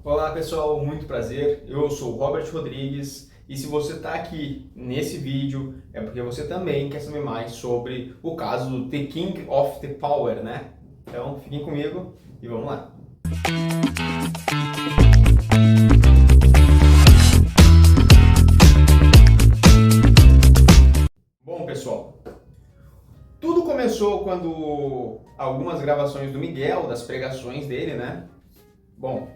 Olá pessoal, muito prazer, eu sou o Robert Rodrigues e se você está aqui nesse vídeo é porque você também quer saber mais sobre o caso do The King of the Power, né? Então fiquem comigo e vamos lá! Bom pessoal, tudo começou quando algumas gravações do Miguel, das pregações dele, né? Bom,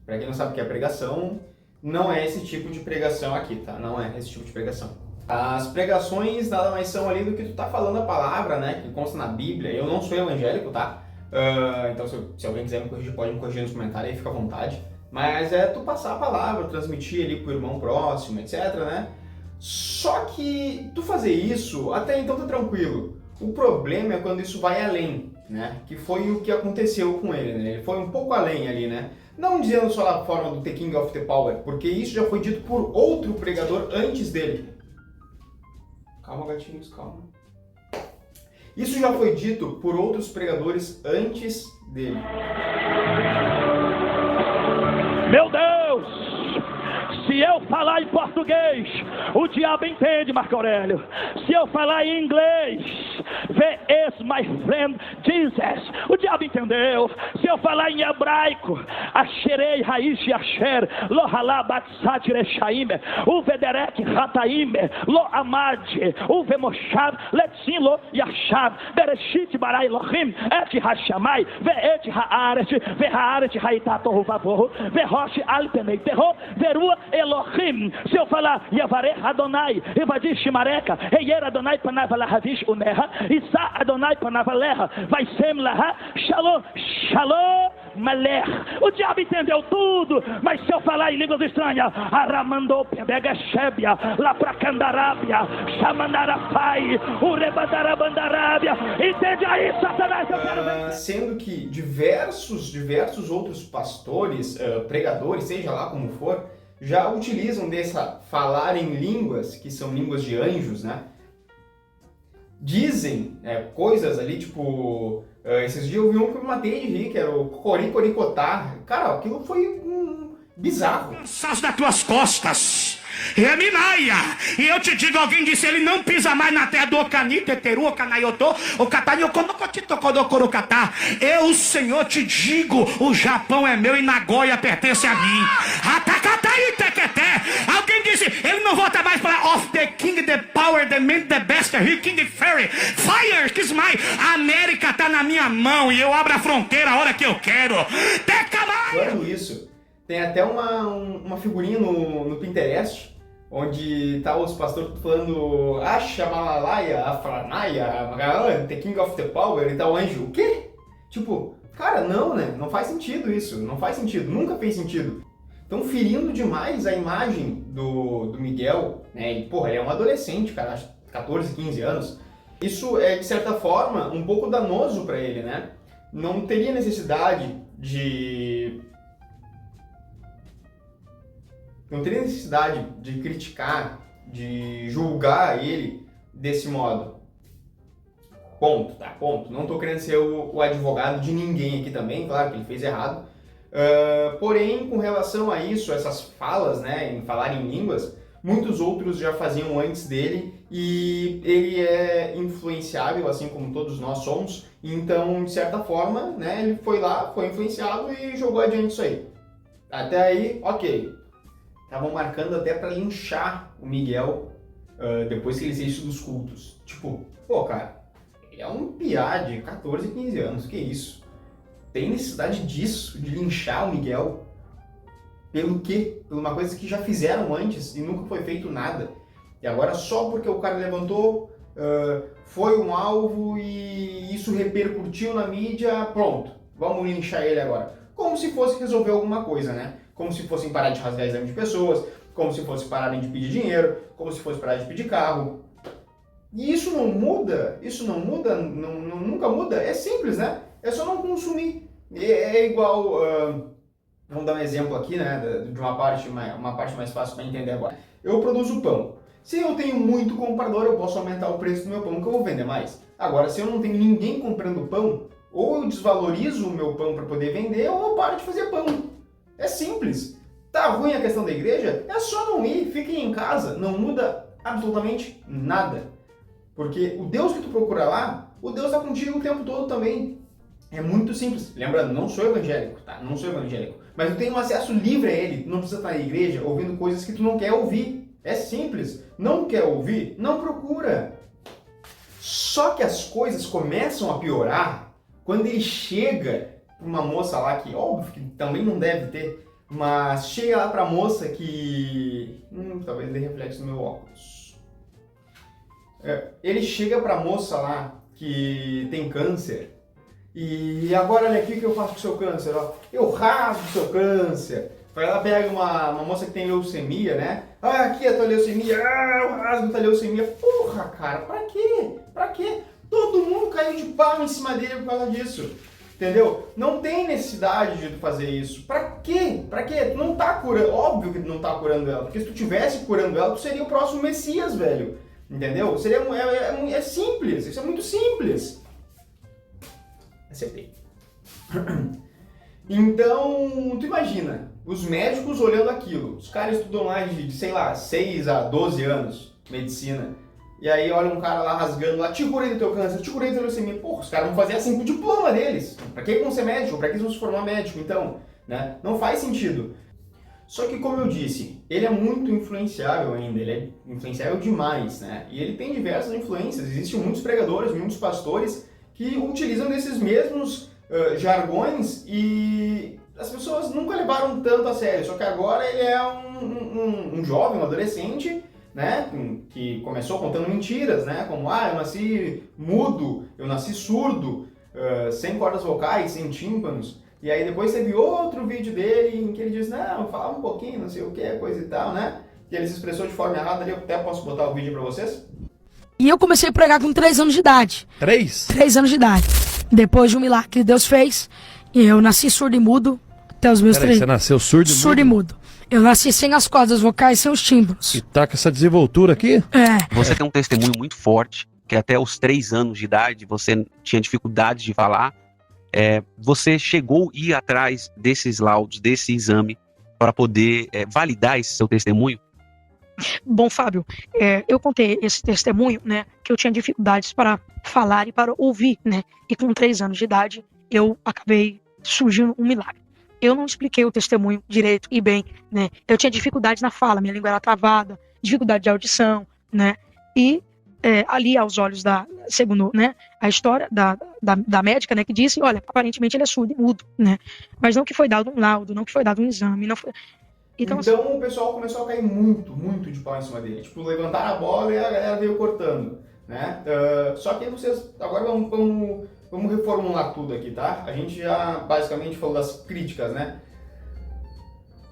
para quem não sabe o que é pregação, não é esse tipo de pregação aqui, tá? Não é esse tipo de pregação. As pregações nada mais são ali do que tu tá falando a palavra, né? Que consta na Bíblia. Eu não sou evangélico, tá? Então se alguém quiser me corrigir, pode me corrigir nos comentários aí, fica à vontade. Mas é tu passar a palavra, transmitir ali pro irmão próximo, etc, né? Só que tu fazer isso, até então tá tranquilo. O problema é quando isso vai além, né? Que foi o que aconteceu com ele, né? Ele foi um pouco além ali, né? Não dizendo só da forma do The King of the Power, porque isso já foi dito por outro pregador antes dele. Calma, gatinhos, calma. Isso já foi dito por outros pregadores antes dele. Meu Deus! Se eu falar em português, o diabo entende, Marco Aurélio. Se eu falar em inglês, V.S. my friend Jesus, o diabo entendeu. Se eu falar em hebraico, Asherei, Raiz e Asher, Lo Halá, Batsat, Rechaim, Uvederek, Rataim, Lo Amad, Uvemoshav, Letzin, Lo Yashav, Bereshit, Barai, Elohim, Et Hashamai, Ve'et Haaret, Ve'haaret, Haitato, Vavor, Ve'rosh, Alpenei, Terro, Verua, Elohim. Se eu falar Yavareh Adonai, Evadish Mareka, Eier Adonai Panavala Havish Uneha, Isa Adonai Panavaleha, vai sem Laha, Shalom, Shalom, Malech. O diabo entendeu tudo, mas se eu falar em línguas estranhas, Aramandou, Pebega Shebia, Lapracandarábia, Shamanarafai, Urebandarabandarábia. Entende aí, Satanás? Eu quero ver. Sendo que diversos outros pastores, pregadores, seja lá como for, já utilizam dessa falar em línguas, que são línguas de anjos, né? Dizem coisas ali, tipo... esses dias eu vi um que eu matei de rir, que era o Coricotar. Cara, aquilo foi bizarro. Cansaço das tuas costas. Reminaia. E eu te digo, alguém disse, ele não pisa mais na terra do Ocanito, Eteru, Ocanaiotô, Okataniokorokorokatá. Eu, Senhor, te digo, o Japão é meu e Nagoya pertence a mim. Alguém disse, ele não volta mais para of the king, the power, the man, the best, he king, the fairy, fire, kiss my. A América tá na minha mão e eu abro a fronteira a hora que eu quero. Falando isso, tem até uma figurinha no Pinterest, onde tá os pastores falando Asha, Malalaya, Afranaia, The King of the Power e tal, anjo. O quê? Tipo, cara, não, né? Não faz sentido isso. Não faz sentido. Nunca fez sentido. Estão ferindo demais a imagem do Miguel, né? E, porra, ele é um adolescente, cara, acho 14, 15 anos. Isso é, de certa forma, um pouco danoso pra ele, né? Não teria necessidade de criticar, de julgar ele desse modo. Ponto, tá? Ponto. Não tô querendo ser o advogado de ninguém aqui também, claro que ele fez errado. Porém, com relação a isso, essas falas, né, em falar em línguas, muitos outros já faziam antes dele e ele é influenciável, assim como todos nós somos. Então, de certa forma, né, ele foi lá, foi influenciado e jogou adiante isso aí. Até aí, ok. Estavam marcando até pra linchar o Miguel depois que ele fez isso dos cultos. Tipo, pô, cara, ele é um piá de 14, 15 anos, que isso? Tem necessidade disso, de linchar o Miguel? Pelo quê? Por uma coisa que já fizeram antes e nunca foi feito nada. E agora só porque o cara levantou, foi um alvo e isso repercutiu na mídia, pronto, vamos linchar ele agora. Como se fosse resolver alguma coisa, né? Como se fossem parar de rasgar exame de pessoas, como se fosse pararem de pedir dinheiro, como se fosse parar de pedir carro. E isso não muda, nunca muda, é simples, né? É só não consumir. É igual, vamos dar um exemplo aqui, né, de uma parte mais fácil para entender agora. Eu produzo pão. Se eu tenho muito comprador, eu posso aumentar o preço do meu pão que eu vou vender mais. Agora, se eu não tenho ninguém comprando pão, ou eu desvalorizo o meu pão para poder vender, ou eu paro de fazer pão. É simples. Tá ruim a questão da igreja? É só não ir, fiquem em casa, não muda absolutamente nada. Porque o Deus que tu procura lá, o Deus está contigo o tempo todo também. É muito simples. Lembrando, não sou evangélico, tá? Não sou evangélico. Mas eu tenho um acesso livre a ele. Não precisa estar na igreja ouvindo coisas que tu não quer ouvir. É simples. Não quer ouvir? Não procura. Só que as coisas começam a piorar quando ele chega para uma moça lá que, óbvio, que também não deve ter, mas chega lá para a moça que... talvez dê reflexo no meu óculos. Ele chega para a moça lá que tem câncer. E agora olha aqui o que eu faço com o seu câncer, ó. Eu rasgo o seu câncer. Vai lá, pega uma moça que tem leucemia, né? Ah, aqui é a tua leucemia. Ah, eu rasgo a tua leucemia. Porra, cara, pra quê? Pra quê? Todo mundo caiu de pau em cima dele por causa disso. Entendeu? Não tem necessidade de tu fazer isso. Pra quê? Pra quê? Tu não tá curando. Óbvio que tu não tá curando ela. Porque se tu tivesse curando ela, tu seria o próximo Messias, velho. Entendeu? Seria, é simples. Isso é muito simples. Acertei. Então, tu imagina, os médicos olhando aquilo. Os caras estudam lá de sei lá, 6 a 12 anos, medicina. E aí olha um cara lá rasgando lá, te curei do teu câncer, te curei da leucemia. Porra, os caras vão fazer assim com o diploma deles. Pra que vão ser médico? Pra que eles vão se formar médico? Então, né? Não faz sentido. Só que, como eu disse, ele é muito influenciável ainda, ele é influenciável demais, né? E ele tem diversas influências. Existem muitos pregadores, muitos pastores que utilizam desses mesmos jargões e as pessoas nunca levaram tanto a sério. Só que agora ele é um jovem, um adolescente, né, que começou contando mentiras, né, como, eu nasci mudo, eu nasci surdo, sem cordas vocais, sem tímpanos. E aí depois teve outro vídeo dele em que ele diz, não, fala um pouquinho, não sei o que, coisa e tal, né, que ele se expressou de forma errada ali. Eu até posso botar o vídeo pra vocês. E eu comecei a pregar com 3 anos de idade. 3? 3 anos de idade. Depois de um milagre que Deus fez, eu nasci surdo e mudo até os meus 3 Você nasceu surdo e mudo? Surdo e mudo. Eu nasci sem as cordas vocais, sem os tímpanos. E tá com essa desenvoltura aqui? Você tem um testemunho muito forte, que até os 3 anos de idade você tinha dificuldade de falar. Você chegou a ir atrás desses laudos, desse exame, para poder validar esse seu testemunho? Bom, Fábio, eu contei esse testemunho, né, que eu tinha dificuldades para falar e para ouvir, né, e com 3 anos de idade eu acabei surgindo um milagre. Eu não expliquei o testemunho direito e bem, né, eu tinha dificuldades na fala, minha língua era travada, dificuldade de audição, né, e ali aos olhos segundo, né, a história da médica, né, que disse, olha, aparentemente ele é surdo e mudo, né, mas não que foi dado um laudo, não que foi dado um exame, não foi... Então o pessoal começou a cair muito de pau em cima dele. Tipo, levantaram a bola e a galera veio cortando, né? Só que vocês, agora vamos reformular tudo aqui, tá? A gente já basicamente falou das críticas, né?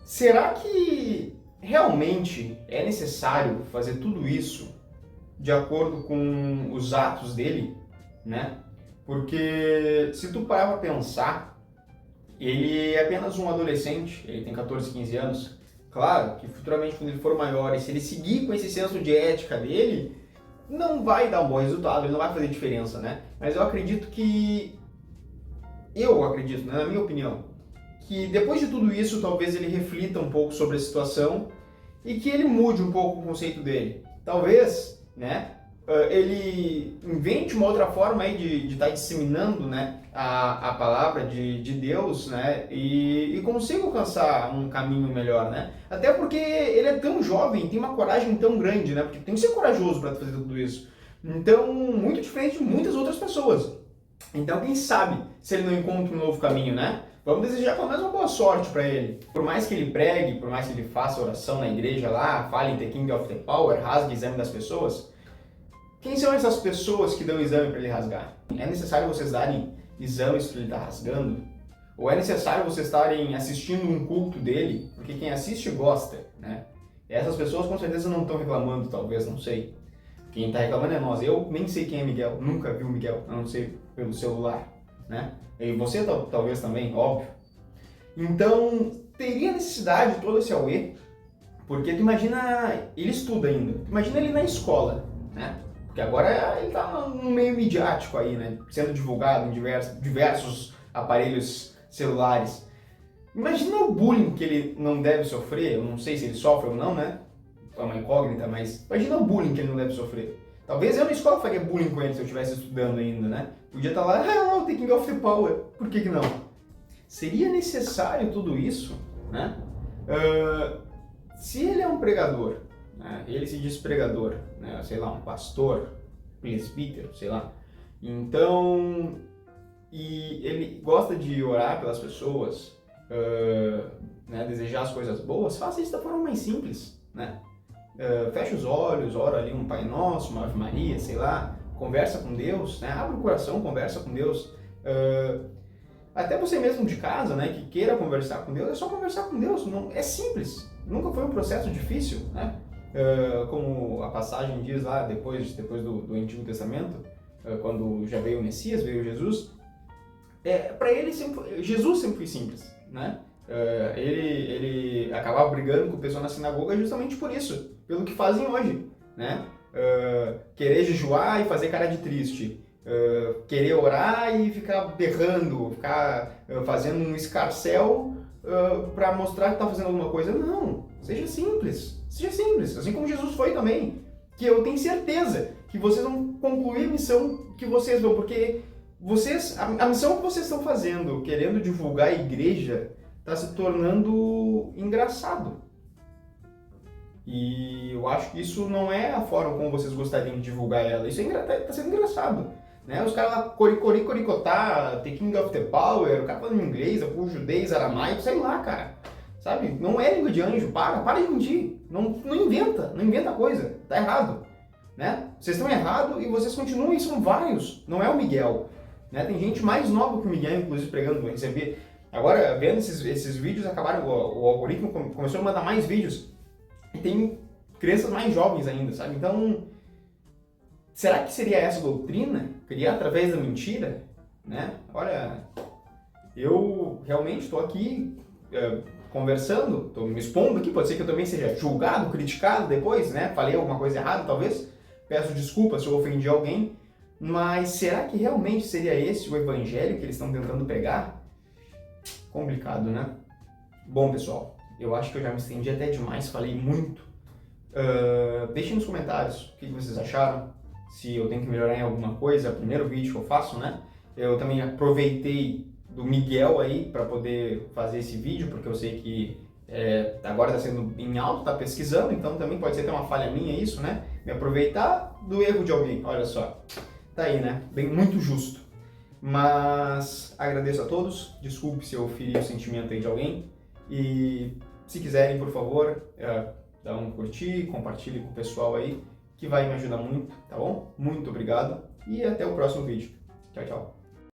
Será que realmente é necessário fazer tudo isso de acordo com os atos dele, né? Porque se tu parar pra pensar, ele é apenas um adolescente, ele tem 14, 15 anos. Claro que futuramente, quando ele for maior, e se ele seguir com esse senso de ética dele, não vai dar um bom resultado, ele não vai fazer diferença, né? Mas eu acredito, né, na minha opinião, que depois de tudo isso, talvez ele reflita um pouco sobre a situação e que ele mude um pouco o conceito dele. Talvez, né, ele invente uma outra forma aí de estar disseminando, né, a palavra de Deus, né, e consiga alcançar um caminho melhor, né? Até porque ele é tão jovem, tem uma coragem tão grande, né? Porque tem que ser corajoso para fazer tudo isso. Então, muito diferente de muitas outras pessoas. Então, quem sabe se ele não encontra um novo caminho, né? Vamos desejar pelo menos uma boa sorte para ele. Por mais que ele pregue, por mais que ele faça oração na igreja lá, fale em The King of the Power, rasgue o exame das pessoas, quem são essas pessoas que dão exame para ele rasgar? É necessário vocês darem exames que ele está rasgando? Ou é necessário vocês estarem assistindo um culto dele? Porque quem assiste gosta, né? E essas pessoas com certeza não estão reclamando, talvez, não sei. Quem está reclamando é nós. Eu nem sei quem é Miguel, nunca vi o Miguel, a não ser pelo celular, né? E você talvez também, óbvio. Então, teria necessidade de todo esse auê? Porque tu imagina, ele estuda ainda, tu imagina ele na escola, né? Porque agora ele está no meio midiático aí, né? Sendo divulgado em diversos aparelhos celulares. Imagina o bullying que ele não deve sofrer, eu não sei se ele sofre ou não, né? É uma incógnita, mas imagina o bullying que ele não deve sofrer. Talvez eu na escola faria bullying com ele se eu estivesse estudando ainda, né? Podia estar lá, the king of the power, por que não? Seria necessário tudo isso, né? Se ele é um pregador, né? Ele se diz pregador, né? Sei lá, um pastor, presbítero, sei lá. Então, e ele gosta de orar pelas pessoas, né? Desejar as coisas boas, faça isso da forma mais simples, né? Fecha os olhos, ora ali um Pai Nosso, uma Ave Maria, sei lá, conversa com Deus, né? Abre o coração, conversa com Deus. Até você mesmo de casa, né, que queira conversar com Deus, é só conversar com Deus, não, é simples, nunca foi um processo difícil, né? Como a passagem diz lá, depois do Antigo Testamento, quando já veio o Messias, veio Jesus, para ele Jesus sempre foi simples, né? Ele acabava brigando com o pessoal na sinagoga justamente por isso, pelo que fazem hoje, né? Querer jejuar e fazer cara de triste, querer orar e ficar berrando, ficar fazendo um escarcéu para mostrar que está fazendo alguma coisa. Não, seja simples, assim como Jesus foi também, que eu tenho certeza que vocês vão concluir a missão que vocês vão, porque a missão que vocês estão fazendo, querendo divulgar a igreja, está se tornando engraçado. E eu acho que isso não é a forma como vocês gostariam de divulgar ela. Isso está sendo engraçado. Né? Os caras lá, coricotá, the king of the power, o cara falando inglês, o judez, aramaico, sei lá, cara. Sabe? Não é língua de anjo, para de mentir. Não inventa coisa. Tá errado. Né? Vocês estão errados e vocês continuam e são vários. Não é o Miguel. Né? Tem gente mais nova que o Miguel, inclusive, pregando, receber. Agora, vendo esses vídeos, acabaram, o algoritmo começou a mandar mais vídeos. E tem crianças mais jovens ainda, sabe? Então, será que seria essa doutrina? Criar através da mentira? Né? Olha, eu realmente estou aqui conversando, estou me expondo aqui, pode ser que eu também seja julgado, criticado depois, né? Falei alguma coisa errada, talvez. Peço desculpas se eu ofendi alguém. Mas será que realmente seria esse o evangelho que eles estão tentando pregar? Complicado, né? Bom, pessoal, eu acho que eu já me estendi até demais, falei muito. Deixem nos comentários o que vocês acharam, se eu tenho que melhorar em alguma coisa, é o primeiro vídeo que eu faço, né? Eu também aproveitei do Miguel aí para poder fazer esse vídeo, porque eu sei que agora está sendo em alto, está pesquisando, então também pode ser até uma falha minha isso, né? Me aproveitar do erro de alguém, olha só. Tá aí, né? Muito justo. Mas agradeço a todos, desculpe se eu feri o sentimento aí de alguém. E se quiserem, por favor, dá um curtir, compartilhe com o pessoal aí, que vai me ajudar muito, tá bom? Muito obrigado e até o próximo vídeo. Tchau, tchau.